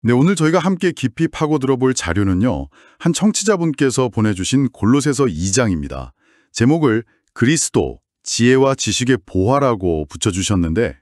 네, 오늘 저희가 함께 깊이 파고 들어볼 자료는요. 한 청취자분께서 보내주신 골로새서 2장입니다. 제목을 그리스도, 지혜와 지식의 보화라고 붙여주셨는데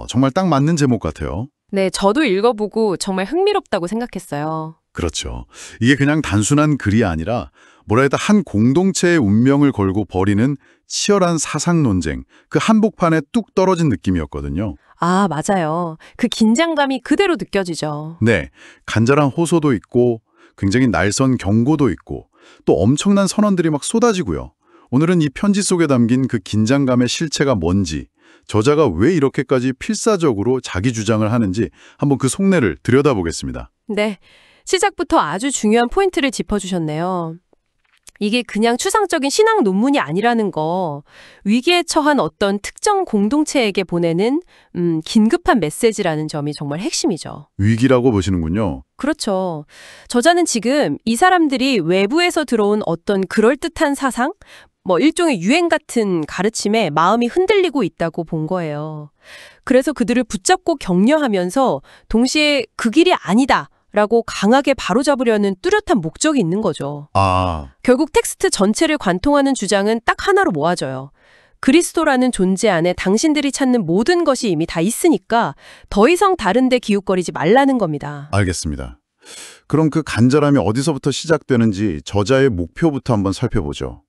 정말 딱 맞는 제목 같아요. 네, 저도 읽어보고 정말 흥미롭다고 생각했어요. 그렇죠. 이게 그냥 단순한 글이 아니라 뭐라 해도 한 공동체의 운명을 걸고 벌이는 치열한 사상 논쟁, 그 한복판에 뚝 떨어진 느낌이었거든요. 아, 맞아요. 그 긴장감이 그대로 느껴지죠. 네, 간절한 호소도 있고 굉장히 날선 경고도 있고 또 엄청난 선언들이 막 쏟아지고요. 오늘은 이 편지 속에 담긴 그 긴장감의 실체가 뭔지, 저자가 왜 이렇게까지 필사적으로 자기 주장을 하는지 한번 그 속내를 들여다보겠습니다. 네, 시작부터 아주 중요한 포인트를 짚어주셨네요. 이게 그냥 추상적인 신학 논문이 아니라는 거, 위기에 처한 어떤 특정 공동체에게 보내는 긴급한 메시지라는 점이 정말 핵심이죠. 위기라고 보시는군요. 그렇죠. 저자는 지금 이 사람들이 외부에서 들어온 어떤 그럴듯한 사상, 일종의 유행 같은 가르침에 마음이 흔들리고 있다고 본 거예요. 그래서 그들을 붙잡고 격려하면서 동시에 그 길이 아니다 라고 강하게 바로잡으려는 뚜렷한 목적이 있는 거죠. 결국 텍스트 전체를 관통하는 주장은 딱 하나로 모아져요. 그리스도라는 존재 안에 당신들이 찾는 모든 것이 이미 다 있으니까 더 이상 다른 데 기웃거리지 말라는 겁니다. 알겠습니다. 그럼 그 간절함이 어디서부터 시작되는지 저자의 목표부터 한번 살펴보죠.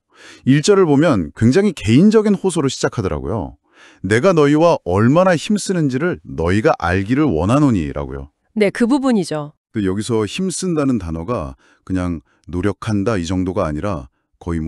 1절을 보면 굉장히 개인적인 호소로 시작하더라고요. 내가 너희와 얼마나 힘쓰는지를 너희가 알기를 원하노니라고요. 네, 그 부분이죠. 여기서 힘쓴다는 단어가 그냥 노력한다 이 정도가 아니라 거의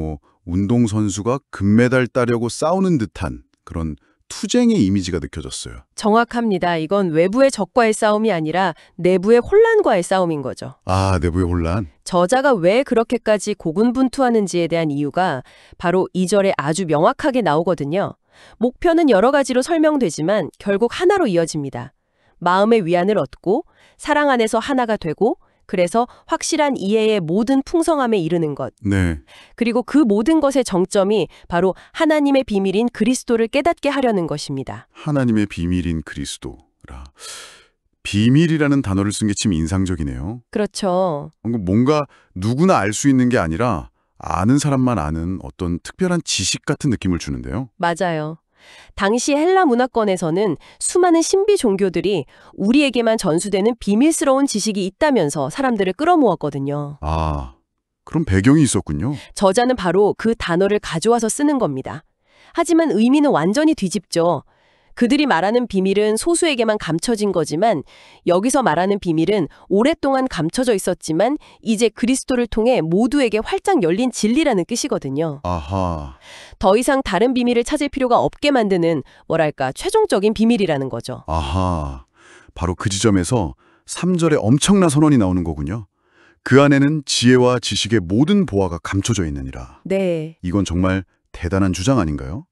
운동선수가 금메달 따려고 싸우는 듯한 그런 투쟁의 이미지가 느껴졌어요. 정확합니다. 이건 외부의 적과의 싸움이 아니라 내부의 혼란과의 싸움인 거죠. 아, 내부의 혼란? 저자가 왜 그렇게까지 고군분투하는지에 대한 이유가 바로 2절에 아주 명확하게 나오거든요. 목표는 여러 가지로 설명되지만 결국 하나로 이어집니다. 마음의 위안을 얻고 사랑 안에서 하나가 되고 그래서 확실한 이해의 모든 풍성함에 이르는 것. 네. 그리고 그 모든 것의 정점이 바로 하나님의 비밀인 그리스도를 깨닫게 하려는 것입니다. 하나님의 비밀인 그리스도라. 비밀이라는 단어를 쓴 게 참 인상적이네요. 그렇죠. 뭔가 누구나 알 수 있는 게 아니라 아는 사람만 아는 어떤 특별한 지식 같은 느낌을 주는데요. 맞아요. 당시 헬라 문화권에서는 수많은 신비 종교들이 우리에게만 전수되는 비밀스러운 지식이 있다면서 사람들을 끌어모았거든요. 아, 그런 배경이 있었군요. 저자는 바로 그 단어를 가져와서 쓰는 겁니다. 하지만 의미는 완전히 뒤집죠. 그들이 말하는 비밀은 소수에게만 감춰진 거지만 여기서 말하는 비밀은 오랫동안 감춰져 있었지만 이제 그리스도를 통해 모두에게 활짝 열린 진리라는 뜻이거든요. 아하. 더 이상 다른 비밀을 찾을 필요가 없게 만드는 최종적인 비밀이라는 거죠. 아하. 바로 그 지점에서 3절에 엄청난 선언이 나오는 거군요. 그 안에는 지혜와 지식의 모든 보화가 감춰져 있느니라. 네. 이건 정말 대단한 주장 아닌가요?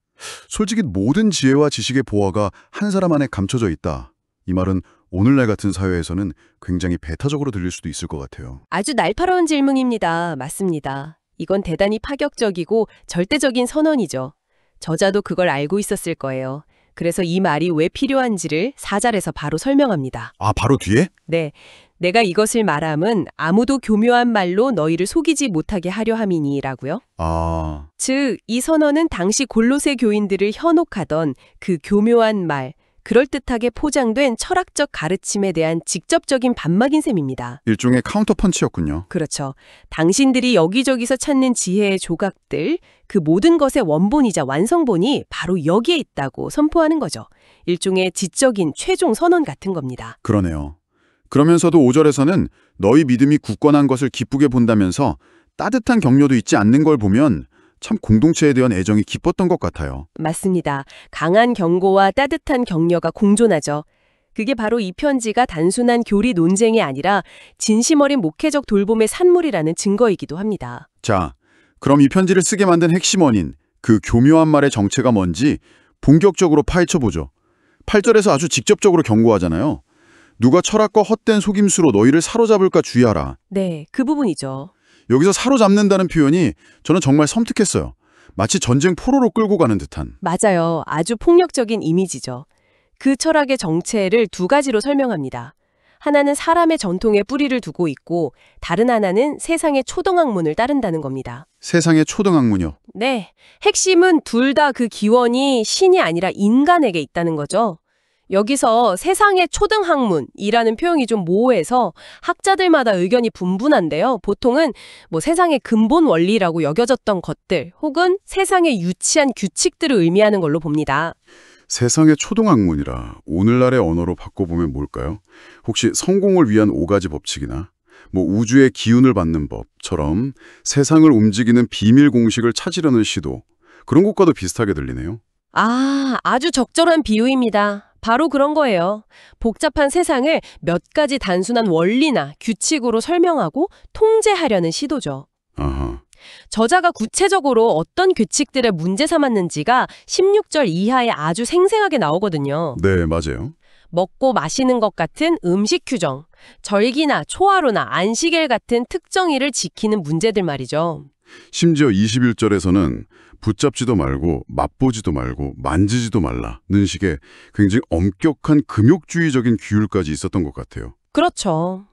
솔직히 모든 지혜와 지식의 보화가 한 사람 안에 감춰져 있다. 이 말은 오늘날 같은 사회에서는 굉장히 배타적으로 들릴 수도 있을 것 같아요. 아주 날카로운 질문입니다. 맞습니다. 이건 대단히 파격적이고 절대적인 선언이죠. 저자도 그걸 알고 있었을 거예요. 그래서 이 말이 왜 필요한지를 4절에서 바로 설명합니다. 아, 바로 뒤에? 네. 내가 이것을 말함은 아무도 교묘한 말로 너희를 속이지 못하게 하려 함이니라고요. 아, 즉, 이 선언은 당시 골로새 교인들을 현혹하던 그 교묘한 말, 그럴듯하게 포장된 철학적 가르침에 대한 직접적인 반박인 셈입니다. 일종의 카운터펀치였군요. 그렇죠. 당신들이 여기저기서 찾는 지혜의 조각들, 그 모든 것의 원본이자 완성본이 바로 여기에 있다고 선포하는 거죠. 일종의 지적인 최종 선언 같은 겁니다. 그러네요. 그러면서도 5절에서는 너희 믿음이 굳건한 것을 기쁘게 본다면서 따뜻한 격려도 있지 않는 걸 보면 참 공동체에 대한 애정이 깊었던 것 같아요. 맞습니다. 강한 경고와 따뜻한 격려가 공존하죠. 그게 바로 이 편지가 단순한 교리 논쟁이 아니라 진심 어린 목회적 돌봄의 산물이라는 증거이기도 합니다. 자, 그럼 이 편지를 쓰게 만든 핵심 원인, 그 교묘한 말의 정체가 뭔지 본격적으로 파헤쳐보죠. 8절에서 아주 직접적으로 경고하잖아요. 누가 철학과 헛된 속임수로 너희를 사로잡을까 주의하라. 네, 그 부분이죠. 여기서 사로잡는다는 표현이 저는 정말 섬뜩했어요. 마치 전쟁 포로로 끌고 가는 듯한. 맞아요. 아주 폭력적인 이미지죠. 그 철학의 정체를 두 가지로 설명합니다. 하나는 사람의 전통에 뿌리를 두고 있고 다른 하나는 세상의 초등학문을 따른다는 겁니다. 세상의 초등학문이요. 네, 핵심은 둘 다 그 기원이 신이 아니라 인간에게 있다는 거죠. 여기서 세상의 초등학문이라는 표현이 좀 모호해서 학자들마다 의견이 분분한데요. 보통은 세상의 근본 원리라고 여겨졌던 것들 혹은 세상의 유치한 규칙들을 의미하는 걸로 봅니다. 세상의 초등학문이라 오늘날의 언어로 바꿔보면 뭘까요? 혹시 성공을 위한 5가지 법칙이나 우주의 기운을 받는 법처럼 세상을 움직이는 비밀 공식을 찾으려는 시도, 그런 것과도 비슷하게 들리네요. 아주 적절한 비유입니다. 바로 그런 거예요. 복잡한 세상을 몇 가지 단순한 원리나 규칙으로 설명하고 통제하려는 시도죠. 아하. 저자가 구체적으로 어떤 규칙들을 문제 삼았는지가 16절 이하에 아주 생생하게 나오거든요. 네, 맞아요. 먹고 마시는 것 같은 음식 규정, 절기나 초하루나 안식일 같은 특정일을 지키는 문제들 말이죠. 심지어 21절에서는 붙잡지도 말고 맛보지도 말고 만지지도 말라는 식의 굉장히 엄격한 금욕주의적인 규율까지 있었던 것 같아요. 그렇죠.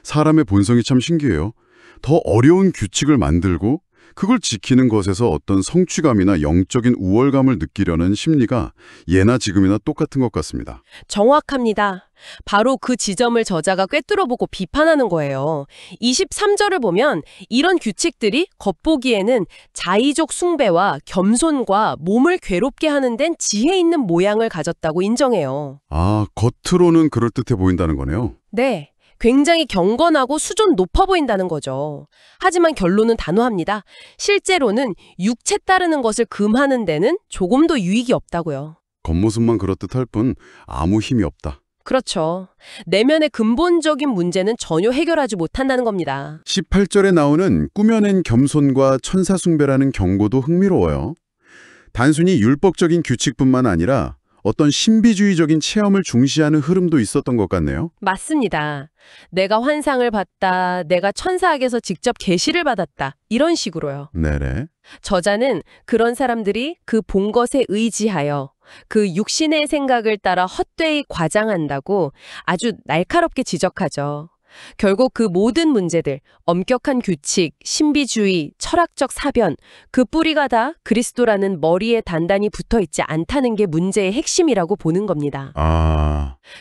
사람의 본성이 참 신기해요. 더 어려운 규칙을 만들고 그걸 지키는 것에서 어떤 성취감이나 영적인 우월감을 느끼려는 심리가 예나 지금이나 똑같은 것 같습니다. 정확합니다. 바로 그 지점을 저자가 꿰뚫어보고 비판하는 거예요. 23절을 보면 이런 규칙들이 겉보기에는 자의적 숭배와 겸손과 몸을 괴롭게 하는 데는 지혜 있는 모양을 가졌다고 인정해요. 겉으로는 그럴듯해 보인다는 거네요. 네. 굉장히 경건하고 수준 높아 보인다는 거죠. 하지만 결론은 단호합니다. 실제로는 육체 따르는 것을 금하는 데는 조금도 유익이 없다고요. 겉모습만 그렇듯할 뿐 아무 힘이 없다. 그렇죠. 내면의 근본적인 문제는 전혀 해결하지 못한다는 겁니다. 18절에 나오는 꾸며낸 겸손과 천사숭배라는 경고도 흥미로워요. 단순히 율법적인 규칙뿐만 아니라 어떤 신비주의적인 체험을 중시하는 흐름도 있었던 것 같네요. 맞습니다. 내가 환상을 봤다, 내가 천사에게서 직접 계시를 받았다, 이런 식으로요. 네네. 저자는 그런 사람들이 그 본 것에 의지하여 그 육신의 생각을 따라 헛되이 과장한다고 아주 날카롭게 지적하죠. 결국 그 모든 문제들, 엄격한 규칙, 신비주의, 철학적 사변, 그 뿌리가 다 그리스도라는 머리에 단단히 붙어있지 않다는 게 문제의 핵심이라고 보는 겁니다.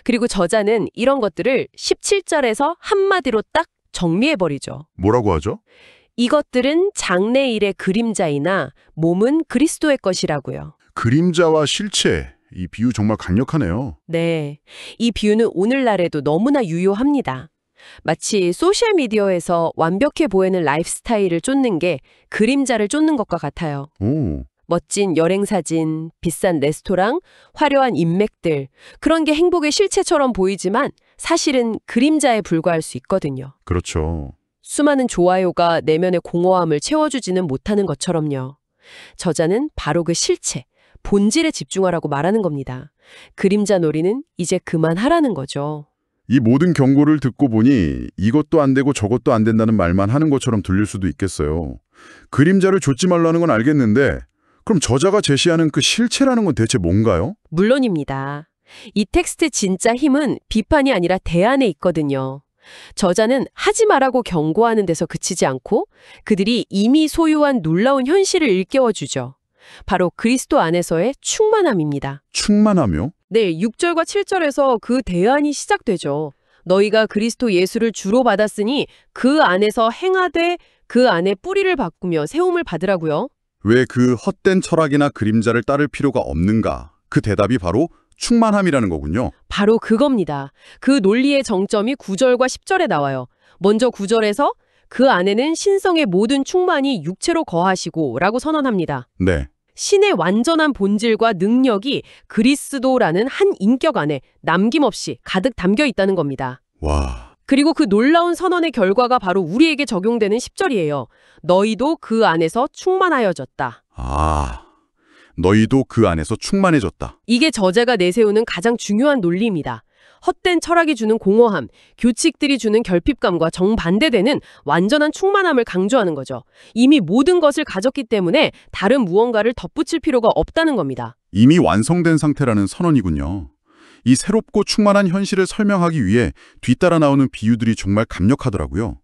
그리고 저자는 이런 것들을 17절에서 한마디로 딱 정리해버리죠. 뭐라고 하죠? 이것들은 장래일의 그림자이나 몸은 그리스도의 것이라고요. 그림자와 실체, 이 비유 정말 강력하네요. 네, 이 비유는 오늘날에도 너무나 유효합니다. 마치 소셜미디어에서 완벽해 보이는 라이프스타일을 쫓는 게 그림자를 쫓는 것과 같아요. 멋진 여행사진, 비싼 레스토랑, 화려한 인맥들, 그런 게 행복의 실체처럼 보이지만 사실은 그림자에 불과할 수 있거든요. 그렇죠. 수많은 좋아요가 내면의 공허함을 채워주지는 못하는 것처럼요. 저자는 바로 그 실체, 본질에 집중하라고 말하는 겁니다. 그림자 놀이는 이제 그만하라는 거죠. 이 모든 경고를 듣고 보니 이것도 안 되고 저것도 안 된다는 말만 하는 것처럼 들릴 수도 있겠어요. 그림자를 좇지 말라는 건 알겠는데 그럼 저자가 제시하는 그 실체라는 건 대체 뭔가요? 물론입니다. 이 텍스트의 진짜 힘은 비판이 아니라 대안에 있거든요. 저자는 하지 말라고 경고하는 데서 그치지 않고 그들이 이미 소유한 놀라운 현실을 일깨워주죠. 바로 그리스도 안에서의 충만함입니다. 충만함이요? 네, 6절과 7절에서 그 대안이 시작되죠. 너희가 그리스도 예수를 주로 받았으니 그 안에서 행하되 그 안에 뿌리를 바꾸며 세움을 받으라고요. 왜 그 헛된 철학이나 그림자를 따를 필요가 없는가? 그 대답이 바로 충만함이라는 거군요. 바로 그겁니다. 그 논리의 정점이 9절과 10절에 나와요. 먼저 9절에서 그 안에는 신성의 모든 충만이 육체로 거하시고 라고 선언합니다. 네. 신의 완전한 본질과 능력이 그리스도라는 한 인격 안에 남김없이 가득 담겨 있다는 겁니다. 와. 그리고 그 놀라운 선언의 결과가 바로 우리에게 적용되는 10절이에요. 너희도 그 안에서 충만하여졌다. 너희도 그 안에서 충만해졌다. 이게 저자가 내세우는 가장 중요한 논리입니다. 헛된 철학이 주는 공허함, 규칙들이 주는 결핍감과 정반대되는 완전한 충만함을 강조하는 거죠. 이미 모든 것을 가졌기 때문에 다른 무언가를 덧붙일 필요가 없다는 겁니다. 이미 완성된 상태라는 선언이군요. 이 새롭고 충만한 현실을 설명하기 위해 뒤따라 나오는 비유들이 정말 강력하더라고요.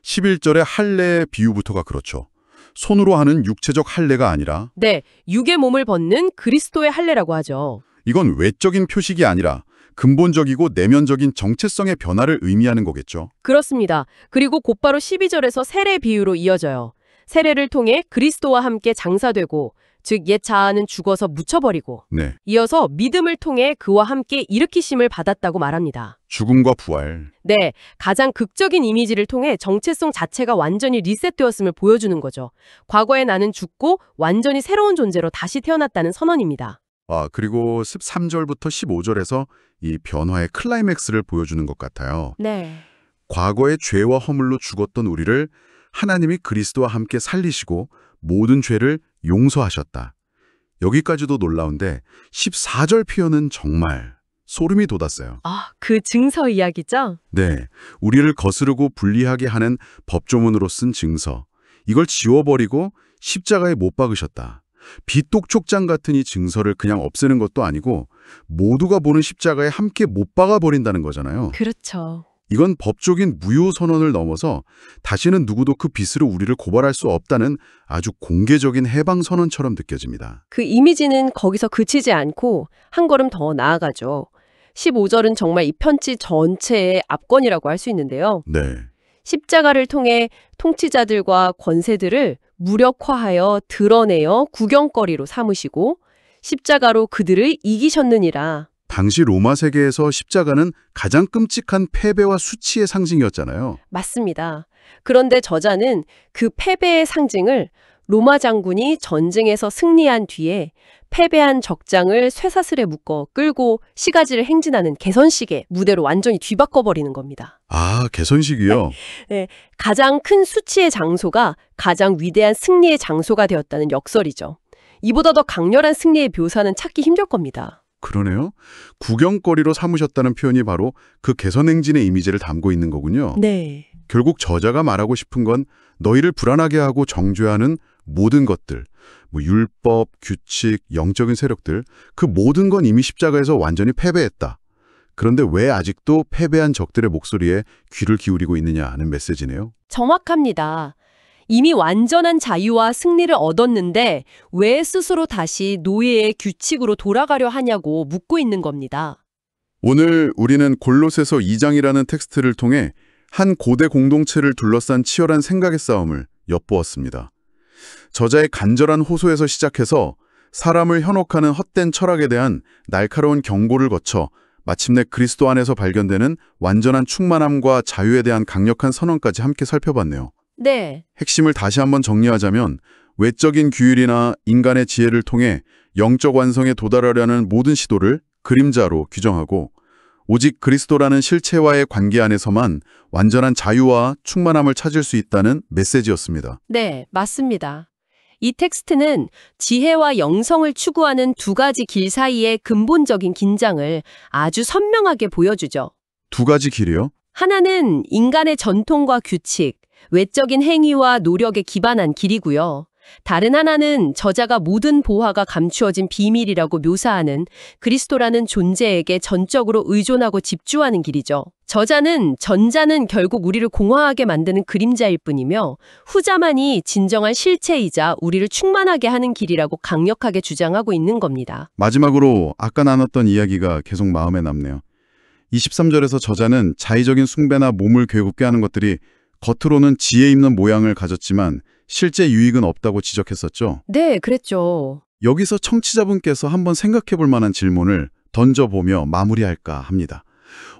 11절의 할례의 비유부터가 그렇죠. 손으로 하는 육체적 할례가 아니라 네, 육의 몸을 벗는 그리스도의 할례라고 하죠. 이건 외적인 표식이 아니라 근본적이고 내면적인 정체성의 변화를 의미하는 거겠죠. 그렇습니다. 그리고 곧바로 12절에서 세례 비유로 이어져요. 세례를 통해 그리스도와 함께 장사되고, 즉 옛 자아는 죽어서 묻혀버리고, 네, 이어서 믿음을 통해 그와 함께 일으키심을 받았다고 말합니다. 죽음과 부활. 네, 가장 극적인 이미지를 통해 정체성 자체가 완전히 리셋되었음을 보여주는 거죠. 과거에 나는 죽고 완전히 새로운 존재로 다시 태어났다는 선언입니다. 그리고 13절부터 15절에서 이 변화의 클라이맥스를 보여주는 것 같아요. 네. 과거의 죄와 허물로 죽었던 우리를 하나님이 그리스도와 함께 살리시고 모든 죄를 용서하셨다. 여기까지도 놀라운데 14절 표현은 정말 소름이 돋았어요. 그 증서 이야기죠? 네, 우리를 거스르고 불리하게 하는 법조문으로 쓴 증서. 이걸 지워버리고 십자가에 못 박으셨다. 빛독촉장 같은 이 증서를 그냥 없애는 것도 아니고 모두가 보는 십자가에 함께 못 박아버린다는 거잖아요. 그렇죠. 이건 법적인 무효 선언을 넘어서 다시는 누구도 그 빚으로 우리를 고발할 수 없다는 아주 공개적인 해방 선언처럼 느껴집니다. 그 이미지는 거기서 그치지 않고 한 걸음 더 나아가죠. 15절은 정말 이 편지 전체의 압권이라고 할 수 있는데요. 네, 십자가를 통해 통치자들과 권세들을 무력화하여 드러내어 구경거리로 삼으시고 십자가로 그들을 이기셨느니라. 당시 로마 세계에서 십자가는 가장 끔찍한 패배와 수치의 상징이었잖아요. 맞습니다. 그런데 저자는 그 패배의 상징을 로마 장군이 전쟁에서 승리한 뒤에 패배한 적장을 쇠사슬에 묶어 끌고 시가지를 행진하는 개선식의 무대로 완전히 뒤바꿔버리는 겁니다. 개선식이요? 네, 가장 큰 수치의 장소가 가장 위대한 승리의 장소가 되었다는 역설이죠. 이보다 더 강렬한 승리의 묘사는 찾기 힘들 겁니다. 그러네요. 구경거리로 삼으셨다는 표현이 바로 그 개선행진의 이미지를 담고 있는 거군요. 네. 결국 저자가 말하고 싶은 건 너희를 불안하게 하고 정죄하는 모든 것들, 율법, 규칙, 영적인 세력들, 그 모든 건 이미 십자가에서 완전히 패배했다. 그런데 왜 아직도 패배한 적들의 목소리에 귀를 기울이고 있느냐 하는 메시지네요. 정확합니다. 이미 완전한 자유와 승리를 얻었는데 왜 스스로 다시 노예의 규칙으로 돌아가려 하냐고 묻고 있는 겁니다. 오늘 우리는 골로새서 2장이라는 텍스트를 통해 한 고대 공동체를 둘러싼 치열한 생각의 싸움을 엿보았습니다. 저자의 간절한 호소에서 시작해서 사람을 현혹하는 헛된 철학에 대한 날카로운 경고를 거쳐 마침내 그리스도 안에서 발견되는 완전한 충만함과 자유에 대한 강력한 선언까지 함께 살펴봤네요. 네. 핵심을 다시 한번 정리하자면 외적인 규율이나 인간의 지혜를 통해 영적 완성에 도달하려는 모든 시도를 그림자로 규정하고 오직 그리스도라는 실체와의 관계 안에서만 완전한 자유와 충만함을 찾을 수 있다는 메시지였습니다. 네, 맞습니다. 이 텍스트는 지혜와 영성을 추구하는 두 가지 길 사이의 근본적인 긴장을 아주 선명하게 보여주죠. 두 가지 길이요? 하나는 인간의 전통과 규칙, 외적인 행위와 노력에 기반한 길이고요. 다른 하나는 저자가 모든 보화가 감추어진 비밀이라고 묘사하는 그리스도라는 존재에게 전적으로 의존하고 집중하는 길이죠. 저자는 전자는 결국 우리를 공허하게 만드는 그림자일 뿐이며 후자만이 진정한 실체이자 우리를 충만하게 하는 길이라고 강력하게 주장하고 있는 겁니다. 마지막으로 아까 나눴던 이야기가 계속 마음에 남네요. 23절에서 저자는 자의적인 숭배나 몸을 괴롭게 하는 것들이 겉으로는 지혜 있는 모양을 가졌지만 실제 유익은 없다고 지적했었죠. 네, 그랬죠. 여기서 청취자분께서 한번 생각해 볼 만한 질문을 던져보며 마무리할까 합니다.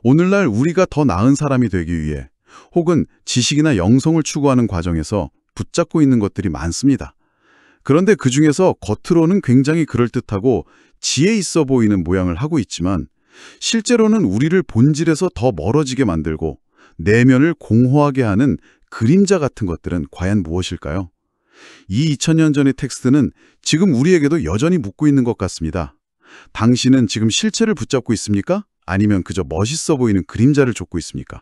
오늘날 우리가 더 나은 사람이 되기 위해 혹은 지식이나 영성을 추구하는 과정에서 붙잡고 있는 것들이 많습니다. 그런데 그중에서 겉으로는 굉장히 그럴듯하고 지혜 있어 보이는 모양을 하고 있지만 실제로는 우리를 본질에서 더 멀어지게 만들고 내면을 공허하게 하는 그림자 같은 것들은 과연 무엇일까요? 이 2000년 전의 텍스트는 지금 우리에게도 여전히 묻고 있는 것 같습니다. 당신은 지금 실체를 붙잡고 있습니까? 아니면 그저 멋있어 보이는 그림자를 쫓고 있습니까?